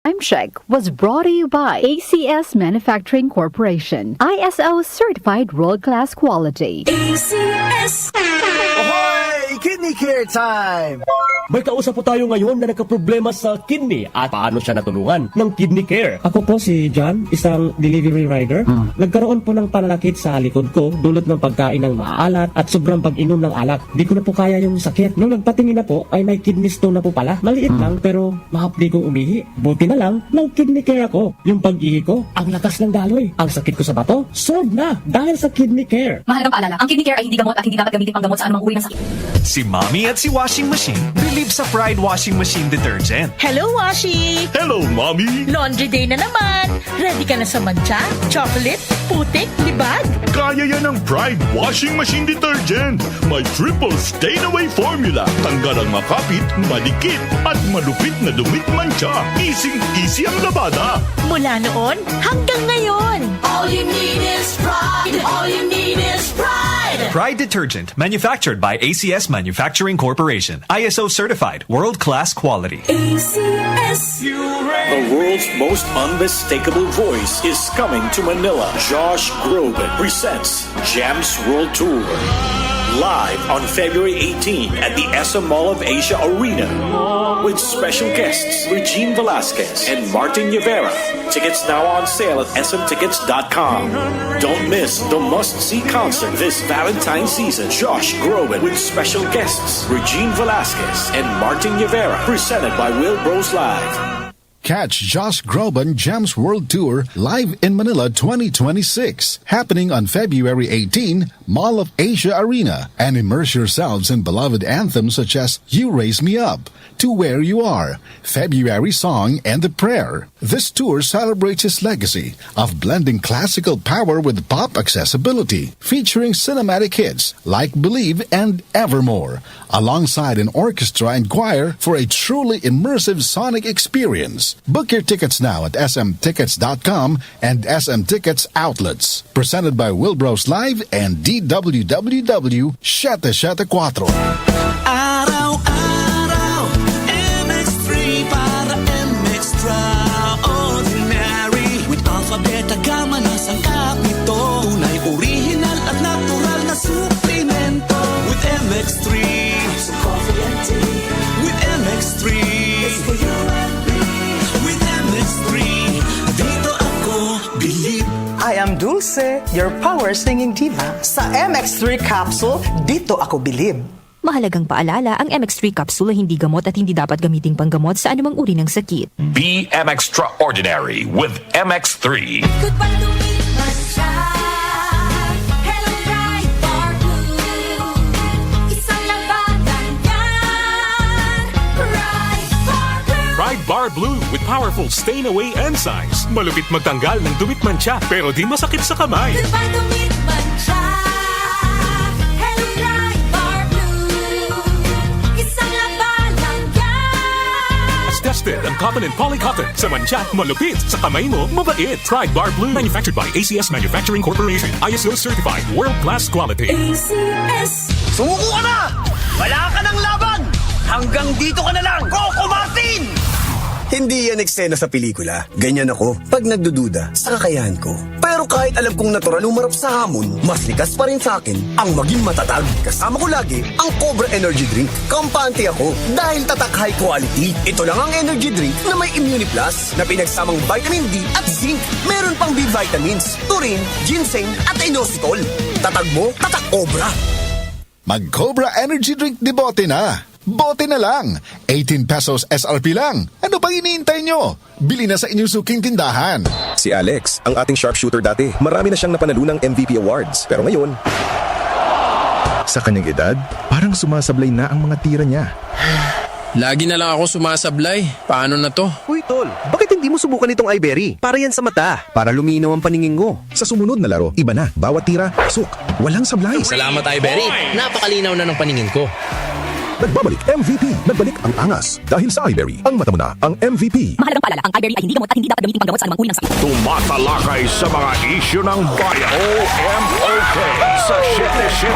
Time check was brought to you by ACS Manufacturing Corporation, ISO certified world-class quality. ACS! Ahoy! Kidney care time! May kausap po tayo ngayon na nagkaproblema sa kidney at paano siya natulungan ng kidney care. Ako po si John, isang delivery rider. Nagkaroon po ng pananakit sa likod ko dulot ng pagkain ng maalat at sobrang pag-inom ng alak. Di ko na po kaya yung sakit. Nung nagpatingin na po ay may kidney stone na po pala. Maliit lang pero mahapdi kong umihi. Buti na lang ng kidney care ako. Yung pag-ihi ko, ang lakas ng daloy. Ang sakit ko sa bato, solved na dahil sa kidney care. Mahalagang paalala, ang kidney care ay hindi gamot at hindi dapat gamitin pang gamot sa anumang uri ng sakit. Si Mommy at si Washing Machine believe sa Pride Washing Machine Detergent. Hello, Washi! Hello, Mommy! Laundry day na naman! Ready ka na sa mancha, chocolate, putik, libag? Kaya yan ang Pride Washing Machine Detergent. May triple stain-away formula. Tanggal ang makapit, madikit, at malupit na dumit mancha. Easy ang labada. Mula noon hanggang ngayon. All you need is pride! All you need is pride! Pride Detergent, manufactured by ACS Manufacturing Corporation. ISO certified, world-class quality. ACS! The world's most unmistakable voice is coming to Manila. Josh Groban presents Jams World Tour. Live on February 18 at the SM Mall of Asia Arena with special guests Regine Velasquez and Martin Rivera. Tickets now on sale at smtickets.com. Don't miss the must-see concert this Valentine's season. Josh Groban with special guests Regine Velasquez and Martin Rivera. Presented by Will Bros Live. Catch Josh Groban Jams World Tour live in Manila 2026, happening on February 18, Mall of Asia Arena, and immerse yourselves in beloved anthems such as You Raise Me Up, To Where You Are, February Song, and The Prayer. This tour celebrates his legacy of blending classical power with pop accessibility, featuring cinematic hits like Believe and Evermore, alongside an orchestra and choir for a truly immersive sonic experience. Book your tickets now at smtickets.com and SM Tickets outlets. Presented by Wilbros Live and DWWW 774. Araw-araw, MX3 para MX-Traordinary. With Alpha, Beta, Gamma na sangkap nito. Tunay, original at natural na suplemento. With MX3, some coffee and tea. With MX3, it's for you and me. With MX3, dito ako believe. I am Dulce, your power singing diva. Sa MX3 capsule, dito ako bilib. Mahalagang paalala, ang MX3 capsule ay hindi gamot at hindi dapat gamiting panggamot sa anumang uri ng sakit. Be MX-Traordinary with MX3. Goodbye to me, mancha. Hello, Pride Bar Blue. Isang labanan yan. Pride Bar Blue. Pride Bar Blue with powerful stain-away enzymes. Malupit magtanggal ng dumit mancha pero di masakit sa kamay. Goodbye to me, mancha. Hello, Pride Bar Blue. Isang labanan yan. As tested ang cotton and polycotton. Sa mancha, malupit. Sa kamay mo, mabait. Pride Bar Blue. Manufactured by ACS Manufacturing Corporation. ISO certified. World-class quality. ACS. Sumuko ka na! Wala ka ng laban! Hanggang dito ka na lang, Coco Martin! Hindi yan eksena sa pelikula. Ganyan ako pag nagdududa sa kakayahan ko. Pero kahit alam kong natural umarap sa hamon, mas likas pa rin sa akin ang maging matatag. Kasama ko lagi ang Cobra Energy Drink. Kampante ako dahil tatak high quality. Ito lang ang energy drink na may Immunity Plus na pinagsamang vitamin D at zinc. Meron pang B vitamins, taurine, ginseng at inositol. Tatag mo, tatak Cobra. Mag-Cobra Energy Drink de bote na. Bote na lang. 18 pesos SRP lang. Ano pang iniintay nyo? Bili na sa inyong suking tindahan. Si Alex, ang ating sharpshooter dati. Marami na siyang napanalunang MVP awards. Pero ngayon, sa kanyang edad, parang sumasablay na ang mga tira niya. Lagi na lang ako sumasablay. Paano na to? Uy, tol, bakit hindi mo subukan itong iBerry? Para yan sa mata. Para luminaw ang paningin mo. Sa sumunod na laro, iba na. Bawat tira, suk. Walang sablay. Salamat, iBerry. Napakalinaw na ng paningin ko. Nagbabalik MVP. Nagbalik ang angas. Dahil sa iBerry, ang mata mo na ang MVP. Mahalagang paalala, ang iBerry ay hindi gamot at hindi dapat gamitin panggamot sa anumang uri ng sakit. Tumatalakay sa mga isyu ng bayan. OMOK sa 7